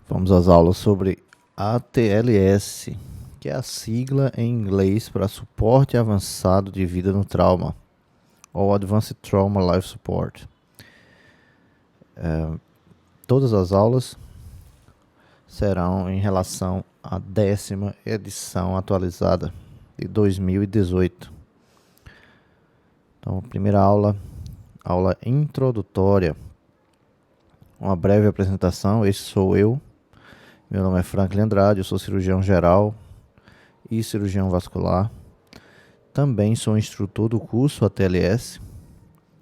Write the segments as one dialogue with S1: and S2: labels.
S1: Vamos às aulas sobre ATLS, que é a sigla em inglês para Suporte Avançado de Vida no Trauma, ou Advanced Trauma Life Support. Todas as aulas serão em relação à 10ª edição atualizada de 2018. Então, primeira aula introdutória. Uma breve apresentação. Esse sou eu. Meu nome é Franklin Andrade, eu sou cirurgião geral e cirurgião vascular. Também sou instrutor do curso ATLS,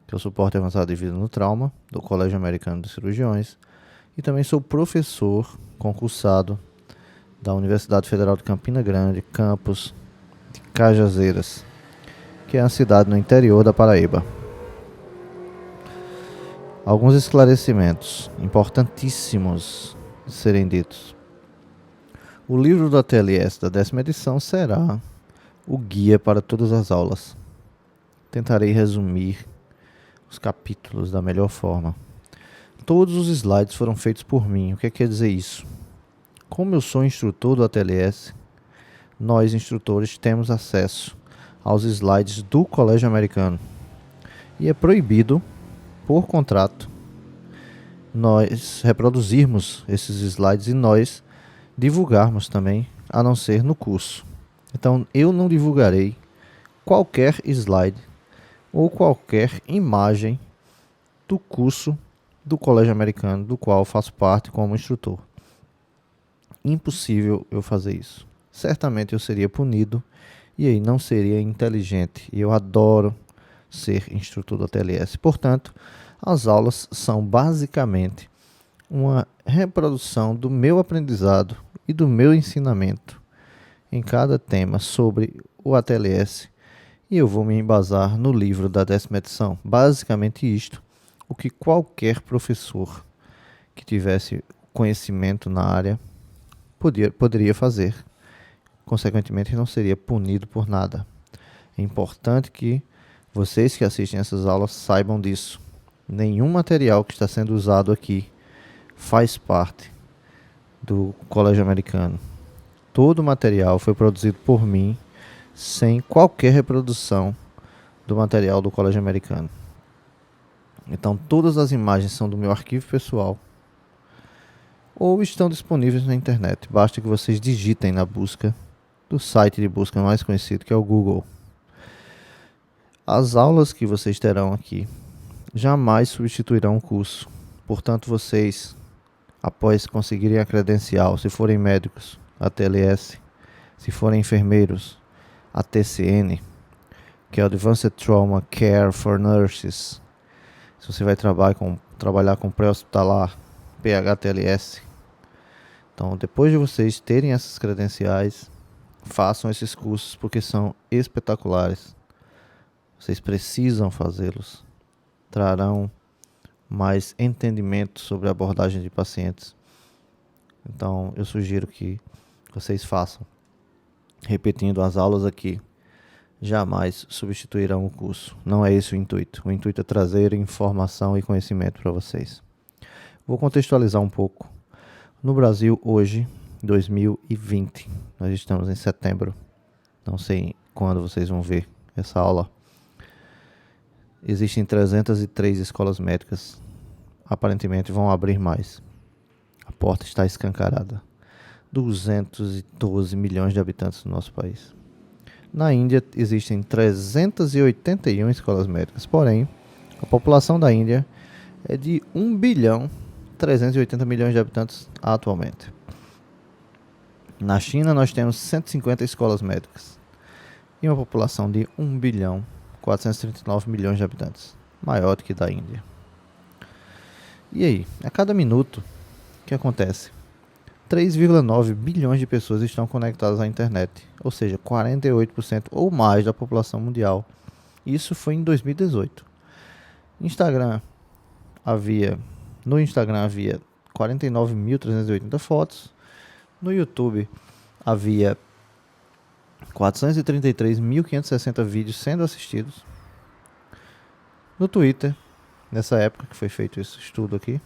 S1: que é o Suporte Avançado de Vida no Trauma, do Colégio Americano de Cirurgiões. E também sou professor concursado da Universidade Federal de Campina Grande, campus de Cajazeiras, que é uma cidade no interior da Paraíba. Alguns esclarecimentos importantíssimos de serem ditos. O livro do ATLS da 10ª edição será o guia para todas as aulas. Tentarei resumir os capítulos da melhor forma. Todos os slides foram feitos por mim. O que quer dizer isso? Como eu sou instrutor do ATLS, nós instrutores temos acesso aos slides do Colégio Americano. E é proibido, por contrato, nós reproduzirmos esses slides e nós divulgarmos também, a não ser no curso. Então, eu não divulgarei qualquer slide ou qualquer imagem do curso do Colégio Americano, do qual faço parte como instrutor. Impossível eu fazer isso. Certamente eu seria punido e aí não seria inteligente. E eu adoro ser instrutor do ATLS. Portanto, as aulas são basicamente uma reprodução do meu aprendizado e do meu ensinamento em cada tema sobre o ATLS, e eu vou me embasar no livro da 10ª edição. Basicamente isto, o que qualquer professor que tivesse conhecimento na área poderia fazer. Consequentemente, não seria punido por nada. É importante que vocês que assistem essas aulas saibam disso. Nenhum material que está sendo usado aqui faz parte do Colégio Americano. Todo o material foi produzido por mim, sem qualquer reprodução do material do Colégio Americano. Então, todas as imagens são do meu arquivo pessoal ou estão disponíveis na internet. Basta que vocês digitem na busca do site de busca mais conhecido, que é o Google. As aulas que vocês terão aqui jamais substituirão o curso. Portanto, vocês, após conseguirem a credencial, se forem médicos, ATLS, se forem enfermeiros, ATCN, que é o Advanced Trauma Care for Nurses, se você vai trabalhar com pré-hospitalar, PHTLS. Então, depois de vocês terem essas credenciais, façam esses cursos porque são espetaculares. Vocês precisam fazê-los. Trarão mais entendimento sobre a abordagem de pacientes. Então, eu sugiro que vocês façam. Repetindo as aulas aqui, jamais substituirão o curso. Não é esse o intuito. O intuito é trazer informação e conhecimento para vocês. Vou contextualizar um pouco. No Brasil, hoje, 2020, nós estamos em setembro. Não sei quando vocês vão ver essa aula. Existem 303 escolas médicas. Aparentemente vão abrir mais. A porta está escancarada. 212 milhões de habitantes no nosso país. Na Índia existem 381 escolas médicas. Porém, a população da Índia é de 1 bilhão 380 milhões de habitantes atualmente. Na China nós temos 150 escolas médicas e uma população de 1 bilhão 439 milhões de habitantes, maior do que da Índia. E aí, a cada minuto, o que acontece? 3,9 bilhões de pessoas estão conectadas à internet, ou seja, 48% ou mais da população mundial. Isso foi em 2018. No Instagram havia 49.380 fotos. No YouTube havia 433.560 vídeos sendo assistidos. No Twitter, nessa época que foi feito esse estudo aqui,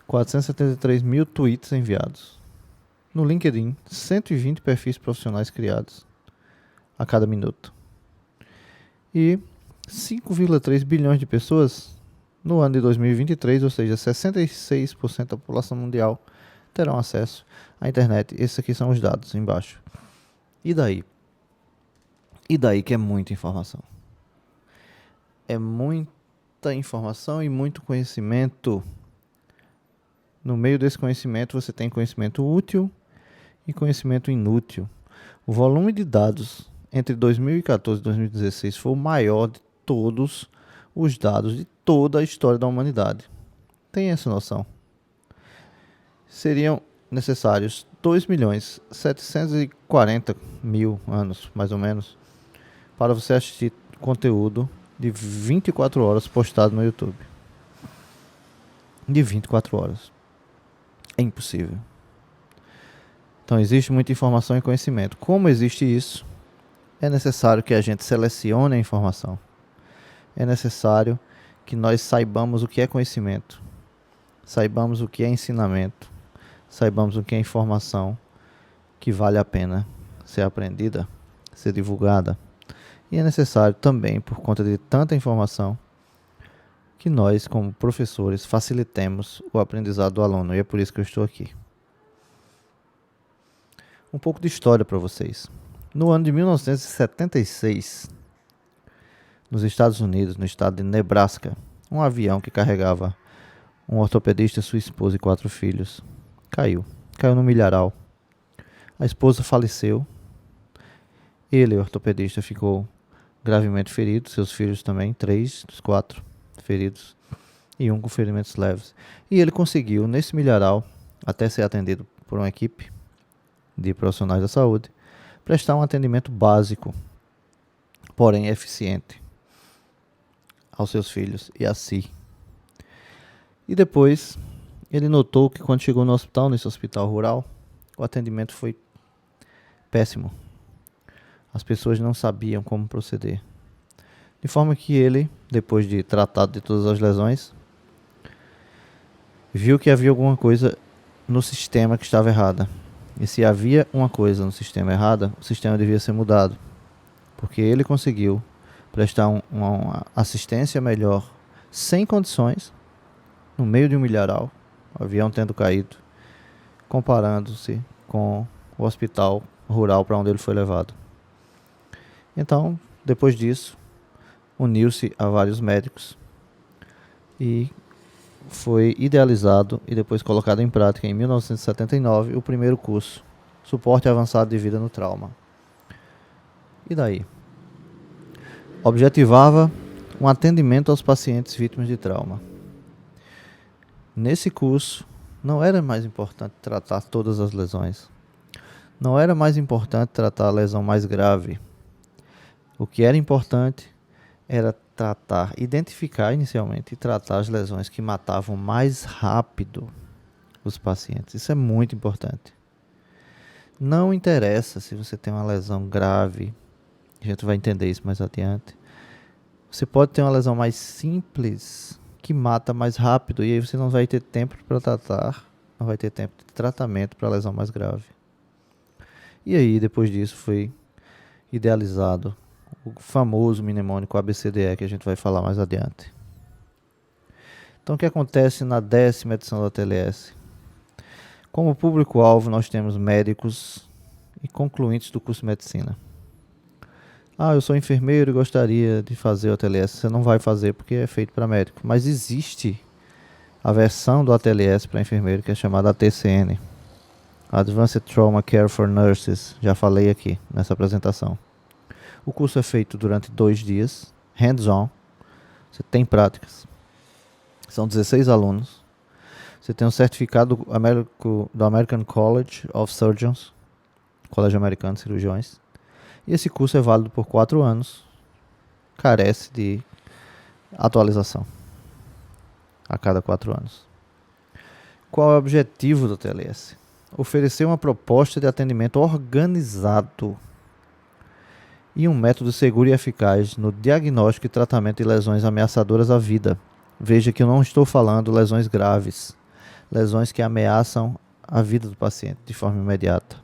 S1: 473 mil tweets enviados. No LinkedIn, 120 perfis profissionais criados a cada minuto. E 5,3 bilhões de pessoas no ano de 2023, ou seja, 66% da população mundial terão acesso à internet. Esses aqui são os dados embaixo. E daí? E daí que é muita informação. É muita informação e muito conhecimento. No meio desse conhecimento você tem conhecimento útil e conhecimento inútil. O volume de dados entre 2014 e 2016 foi o maior de todos os dados de toda a história da humanidade. Tem essa noção? Seriam necessários 2.740.000 anos, mais ou menos, para você assistir conteúdo de 24 horas postado no YouTube. De 24 horas. É impossível. Então existe muita informação e conhecimento. Como existe isso, é necessário que a gente selecione a informação. É necessário que nós saibamos o que é conhecimento, saibamos o que é ensinamento, saibamos o que é informação que vale a pena ser aprendida, ser divulgada. E é necessário também, por conta de tanta informação, que nós, como professores, facilitemos o aprendizado do aluno. E é por isso que eu estou aqui. Um pouco de história para vocês. No ano de 1976, nos Estados Unidos, no estado de Nebraska, um avião que carregava um ortopedista, sua esposa e 4 filhos caiu no milharal. A esposa faleceu. Ele, o ortopedista, ficou gravemente ferido. Seus filhos também, 3 dos 4 feridos e um com ferimentos leves. E ele conseguiu, nesse milharal, até ser atendido por uma equipe de profissionais da saúde, prestar um atendimento básico, porém eficiente, aos seus filhos e a si. E depois, ele notou que quando chegou no hospital, nesse hospital rural, o atendimento foi péssimo. As pessoas não sabiam como proceder. De forma que ele, depois de tratado de todas as lesões, viu que havia alguma coisa no sistema que estava errada. E se havia uma coisa no sistema errada, o sistema devia ser mudado. Porque ele conseguiu prestar uma assistência melhor, sem condições, no meio de um milharal, o avião tendo caído, comparando-se com o hospital rural para onde ele foi levado. Então, depois disso, uniu-se a vários médicos e foi idealizado e depois colocado em prática em 1979 o primeiro curso, Suporte Avançado de Vida no Trauma. E daí? Objetivava um atendimento aos pacientes vítimas de trauma. Nesse curso, não era mais importante tratar todas as lesões. Não era mais importante tratar a lesão mais grave. O que era importante era identificar inicialmente e tratar as lesões que matavam mais rápido os pacientes. Isso é muito importante. Não interessa se você tem uma lesão grave, a gente vai entender isso mais adiante. Você pode ter uma lesão mais simples, que mata mais rápido, e aí você não vai ter tempo para tratar, não vai ter tempo de tratamento para a lesão mais grave. E aí, depois disso, foi idealizado o famoso mnemônico ABCDE, que a gente vai falar mais adiante. Então, o que acontece na 10ª edição da TLS? Como público-alvo, nós temos médicos e concluintes do curso de medicina. Eu sou enfermeiro e gostaria de fazer o ATLS. Você não vai fazer porque é feito para médico. Mas existe a versão do ATLS para enfermeiro que é chamada ATCN. Advanced Trauma Care for Nurses. Já falei aqui nessa apresentação. O curso é feito durante 2 dias, hands-on. Você tem práticas. São 16 alunos. Você tem um certificado do American College of Surgeons, Colégio Americano de Cirurgiões. E esse curso é válido por 4 anos. Carece de atualização a cada 4 anos. Qual é o objetivo do TLS? Oferecer uma proposta de atendimento organizado e um método seguro e eficaz no diagnóstico e tratamento de lesões ameaçadoras à vida. Veja que eu não estou falando lesões graves. lesões que ameaçam a vida do paciente de forma imediata.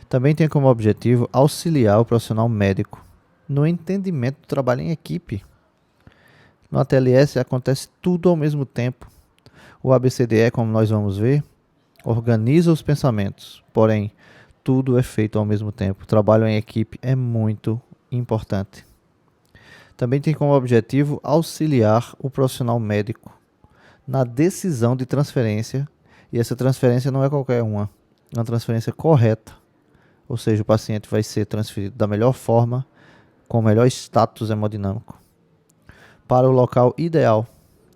S1: Também tem como objetivo auxiliar o profissional médico no entendimento do trabalho em equipe. No ATLS acontece tudo ao mesmo tempo. O ABCDE, como nós vamos ver, organiza os pensamentos, porém, tudo é feito ao mesmo tempo. O trabalho em equipe é muito importante. Também tem como objetivo auxiliar o profissional médico na decisão de transferência, e essa transferência não é qualquer uma, é uma transferência correta, ou seja, o paciente vai ser transferido da melhor forma, com o melhor status hemodinâmico, para o local ideal.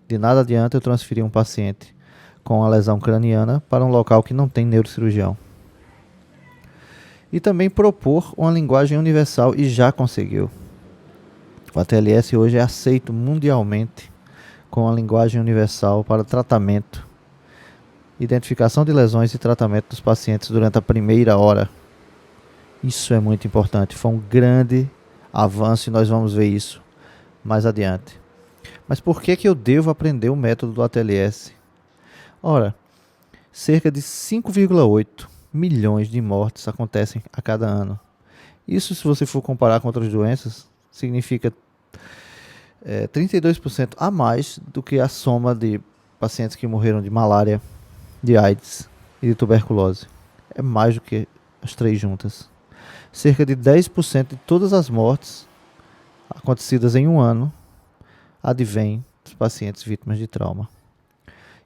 S1: De nada adianta eu transferir um paciente com a lesão craniana para um local que não tem neurocirurgião. E também propor uma linguagem universal, e já conseguiu. O ATLS hoje é aceito mundialmente com a linguagem universal para tratamento, identificação de lesões e tratamento dos pacientes durante a primeira hora. Isso é muito importante, foi um grande avanço e nós vamos ver isso mais adiante. Mas por que eu devo aprender o método do ATLS? Ora, cerca de 5,8 milhões de mortes acontecem a cada ano. Isso, se você for comparar com outras doenças, significa 32% a mais do que a soma de pacientes que morreram de malária, de AIDS e de tuberculose. É mais do que as três juntas. Cerca de 10% de todas as mortes acontecidas em um ano advém dos pacientes vítimas de trauma.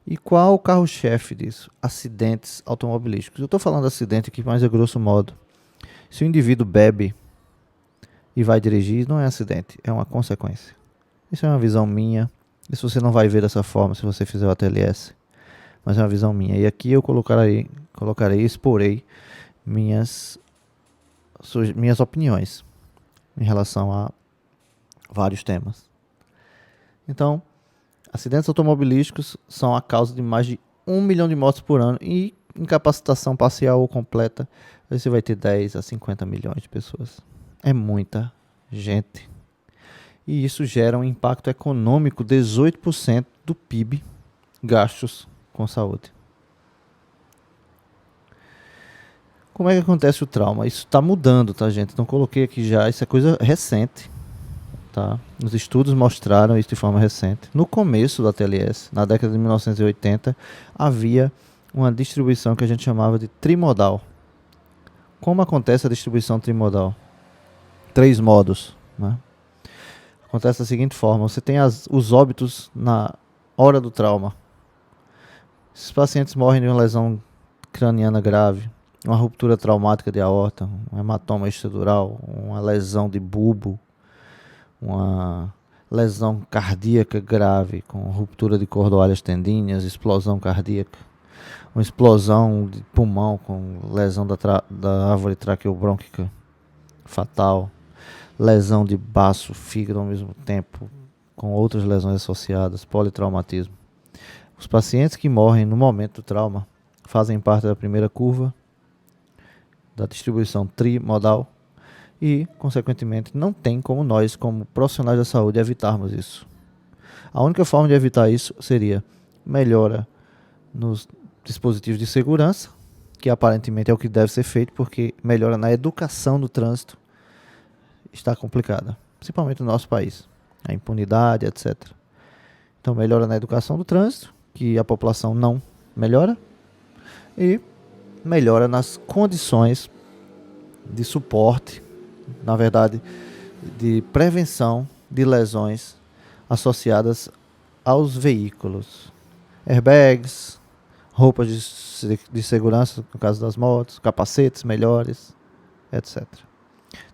S1: E qual o carro-chefe disso? Acidentes automobilísticos. Eu estou falando de acidente aqui, mas é grosso modo. Se o indivíduo bebe e vai dirigir, não é acidente, é uma consequência. Isso é uma visão minha. Isso você não vai ver dessa forma se você fizer o ATLS. Mas é uma visão minha. E aqui eu colocarei exporei minhas opiniões em relação a vários temas. Então, acidentes automobilísticos são a causa de mais de 1 milhão de mortes por ano, e incapacitação parcial ou completa, você vai ter 10 a 50 milhões de pessoas. É muita gente. E isso gera um impacto econômico de 18% do PIB gastos com saúde. Como é que acontece o trauma? Isso está mudando, tá, gente? Então coloquei aqui já, isso é coisa recente. Tá? Os estudos mostraram isso de forma recente. No começo da TLS, na década de 1980, havia uma distribuição que a gente chamava de trimodal. Como acontece a distribuição trimodal? 3 modos. Né? Acontece da seguinte forma: você tem os óbitos na hora do trauma. Esses pacientes morrem de uma lesão craniana grave, uma ruptura traumática de aorta, um hematoma estrutural, uma lesão de bulbo, uma lesão cardíaca grave, com ruptura de cordoalhas tendíneas, explosão cardíaca, uma explosão de pulmão com lesão da árvore traqueobrônquica fatal, lesão de baço, fígado ao mesmo tempo, com outras lesões associadas, politraumatismo. Os pacientes que morrem no momento do trauma fazem parte da primeira curva da distribuição trimodal, e, consequentemente, não tem como nós, como profissionais da saúde, evitarmos isso. A única forma de evitar isso seria melhora nos dispositivos de segurança, que aparentemente é o que deve ser feito, porque melhora na educação do trânsito está complicada, principalmente no nosso país, a impunidade, etc. Então, melhora na educação do trânsito, que a população não melhora, e melhora nas condições de suporte, na verdade, de prevenção de lesões associadas aos veículos. Airbags, roupas de segurança, no caso das motos, capacetes melhores, etc.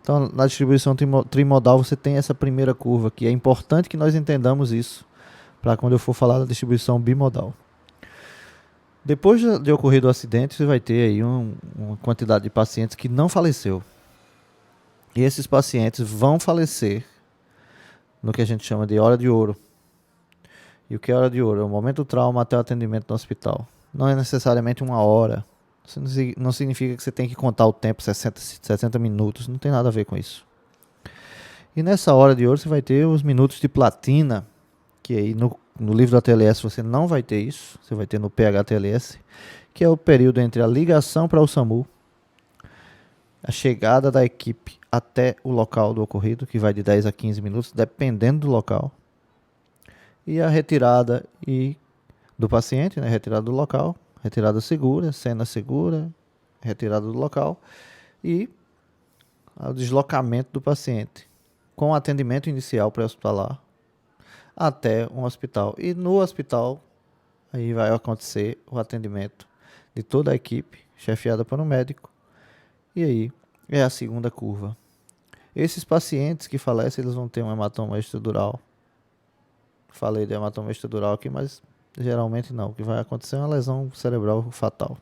S1: Então, na distribuição trimodal, você tem essa primeira curva, que é importante que nós entendamos isso, para quando eu for falar da distribuição bimodal. Depois de ocorrido o acidente, você vai ter aí uma quantidade de pacientes que não faleceu. E esses pacientes vão falecer no que a gente chama de hora de ouro. E o que é hora de ouro? É o momento do trauma até o atendimento no hospital. Não é necessariamente uma hora. Isso não significa que você tem que contar o tempo, 60 minutos. Não tem nada a ver com isso. E nessa hora de ouro você vai ter os minutos de platina, que aí No livro da TLS você não vai ter isso, você vai ter no PH-TLS, que é o período entre a ligação para o SAMU, a chegada da equipe até o local do ocorrido, que vai de 10 a 15 minutos, dependendo do local, e a retirada do paciente, né, retirada do local, retirada segura, cena segura, retirada do local, e o deslocamento do paciente, com atendimento inicial pré-hospitalar, até um hospital. E no hospital, aí vai acontecer o atendimento de toda a equipe, chefiada por um médico. E aí é a segunda curva. Esses pacientes que falecem, eles vão ter um hematoma estrutural. Falei de hematoma estrutural aqui, mas geralmente não. O que vai acontecer é uma lesão cerebral fatal.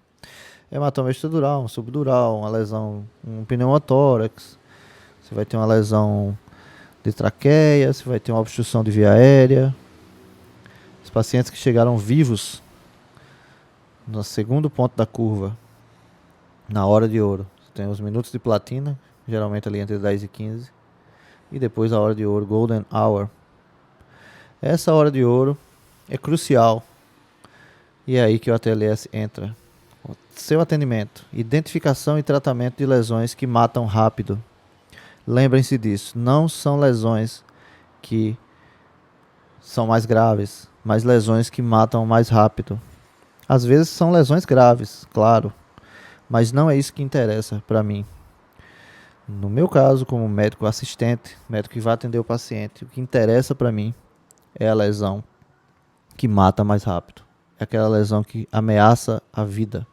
S1: Hematoma estrutural, um subdural, uma lesão, um pneumotórax. Você vai ter uma lesão de traqueia, você vai ter uma obstrução de via aérea. Os pacientes que chegaram vivos no segundo ponto da curva, na hora de ouro, você tem os minutos de platina, geralmente ali entre 10 e 15, e depois a hora de ouro, golden hour. Essa hora de ouro é crucial, e é aí que o ATLS entra. O seu atendimento, identificação e tratamento de lesões que matam rápido. Lembrem-se disso, não são lesões que são mais graves, mas lesões que matam mais rápido. Às vezes são lesões graves, claro, mas não é isso que interessa para mim. No meu caso, como médico assistente, médico que vai atender o paciente, o que interessa para mim é a lesão que mata mais rápido. É aquela lesão que ameaça a vida.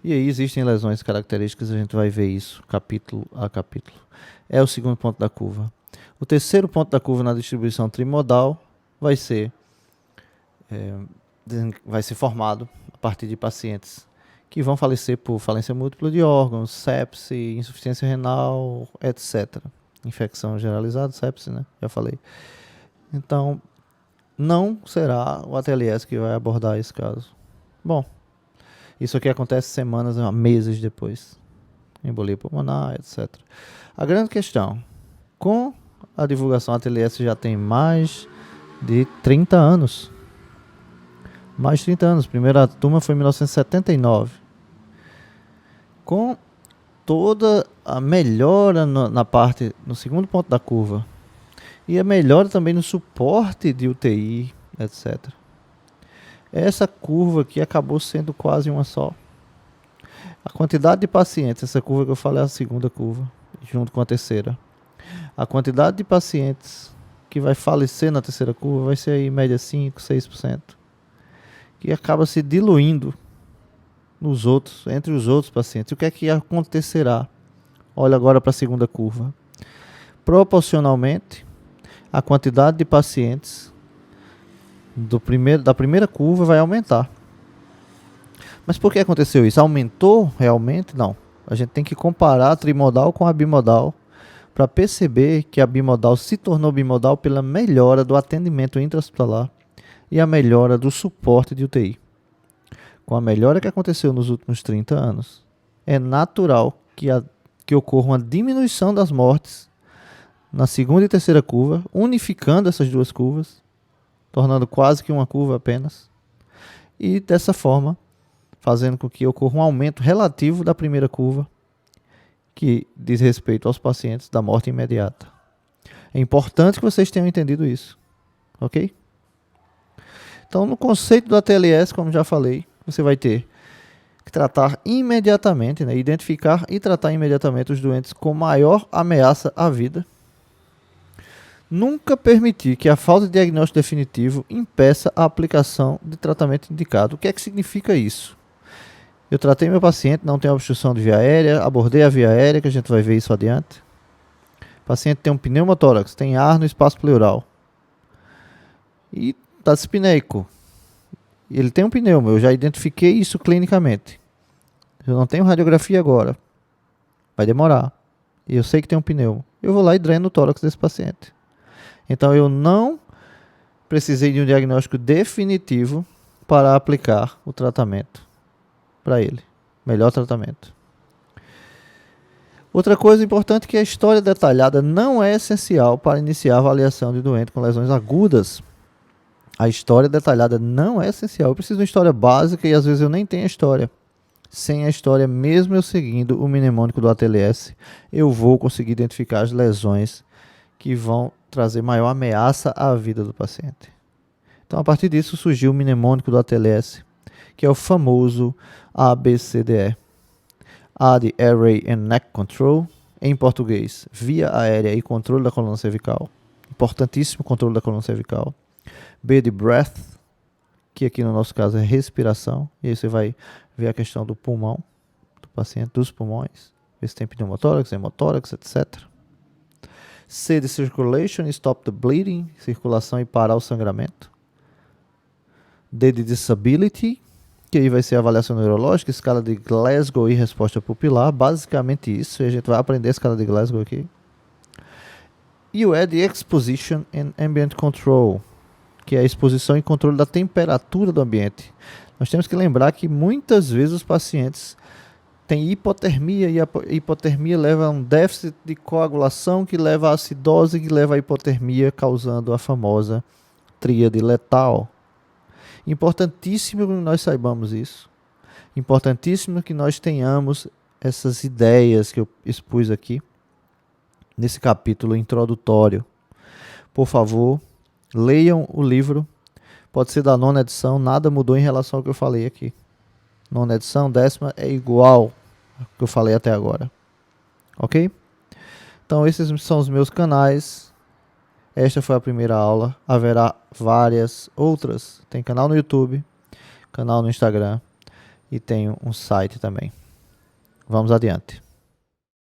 S1: E aí existem lesões características, a gente vai ver isso capítulo a capítulo. É o segundo ponto da curva. O terceiro ponto da curva na distribuição trimodal vai ser formado a partir de pacientes que vão falecer por falência múltipla de órgãos, sepse, insuficiência renal, etc. Infecção generalizada, sepse, né? Já falei. Então, não será o ATLS que vai abordar esse caso. Bom, isso aqui acontece semanas, meses depois. Embolia pulmonar, etc. A grande questão, com a divulgação, a ATLS já tem mais de 30 anos. Mais de 30 anos. A primeira turma foi em 1979. Com toda a melhora no segundo ponto da curva. E a melhora também no suporte de UTI, etc. Essa curva aqui acabou sendo quase uma só. A quantidade de pacientes, essa curva que eu falei é a segunda curva, junto com a terceira. A quantidade de pacientes que vai falecer na terceira curva vai ser aí, em média 5, 6%. Que acaba se diluindo entre os outros pacientes. O que é que acontecerá? Olha agora para a segunda curva. Proporcionalmente, a quantidade de pacientes da primeira curva vai aumentar. Mas por que aconteceu isso? Aumentou realmente? Não. A gente tem que comparar a trimodal com a bimodal para perceber que a bimodal se tornou bimodal pela melhora do atendimento intra-hospitalar e a melhora do suporte de UTI. Com a melhora que aconteceu nos últimos 30 anos, é natural que ocorra uma diminuição das mortes na segunda e terceira curva, unificando essas duas curvas, tornando quase que uma curva apenas, e dessa forma fazendo com que ocorra um aumento relativo da primeira curva, que diz respeito aos pacientes da morte imediata. É importante que vocês tenham entendido isso, ok? Então, no conceito da TLS, como já falei, você vai ter que tratar imediatamente, né, identificar e tratar imediatamente os doentes com maior ameaça à vida. Nunca permitir que a falta de diagnóstico definitivo impeça a aplicação de tratamento indicado. O que é que significa isso? Eu tratei meu paciente, não tem obstrução de via aérea, abordei a via aérea, que a gente vai ver isso adiante. O paciente tem um pneumotórax, tem ar no espaço pleural. E está dispneico. Ele tem um pneuma, eu já identifiquei isso clinicamente. Eu não tenho radiografia agora. Vai demorar. E eu sei que tem um pneumo. Eu vou lá e dreno o tórax desse paciente. Então eu não precisei de um diagnóstico definitivo para aplicar o tratamento para ele. Melhor tratamento. Outra coisa importante é que a história detalhada não é essencial para iniciar a avaliação de doente com lesões agudas. A história detalhada não é essencial. Eu preciso de uma história básica e às vezes eu nem tenho a história. Sem a história, mesmo eu seguindo o mnemônico do ATLS, eu vou conseguir identificar as lesões que vão trazer maior ameaça à vida do paciente. Então, a partir disso, surgiu o mnemônico do ATLS, que é o famoso ABCDE. A de Airway and Neck Control, em português, via aérea e controle da coluna cervical. Importantíssimo controle da coluna cervical. B de Breath, que aqui no nosso caso é respiração. E aí você vai ver a questão do pulmão, do paciente, dos pulmões. Ver se tem pneumotórax, hemotórax, etc. C de Circulation, Stop the Bleeding, circulação e parar o sangramento. D de Disability, que aí vai ser avaliação neurológica, escala de Glasgow e resposta pupilar, basicamente isso, e a gente vai aprender a escala de Glasgow aqui. E o E de Exposition and Ambient Control, que é a exposição e controle da temperatura do ambiente. Nós temos que lembrar que muitas vezes os pacientes têm hipotermia, e a hipotermia leva a um déficit de coagulação, que leva a acidose, que leva a hipotermia, causando a famosa tríade letal. Importantíssimo que nós saibamos isso. Importantíssimo que nós tenhamos essas ideias que eu expus aqui nesse capítulo introdutório. Por favor, leiam o livro. Pode ser da 9ª edição, nada mudou em relação ao que eu falei aqui. 9ª edição, 10ª é igual ao que eu falei até agora. Ok? Então esses são os meus canais. Esta foi a primeira aula. Haverá várias outras. Tem canal no YouTube, canal no Instagram e tenho um site também. Vamos adiante.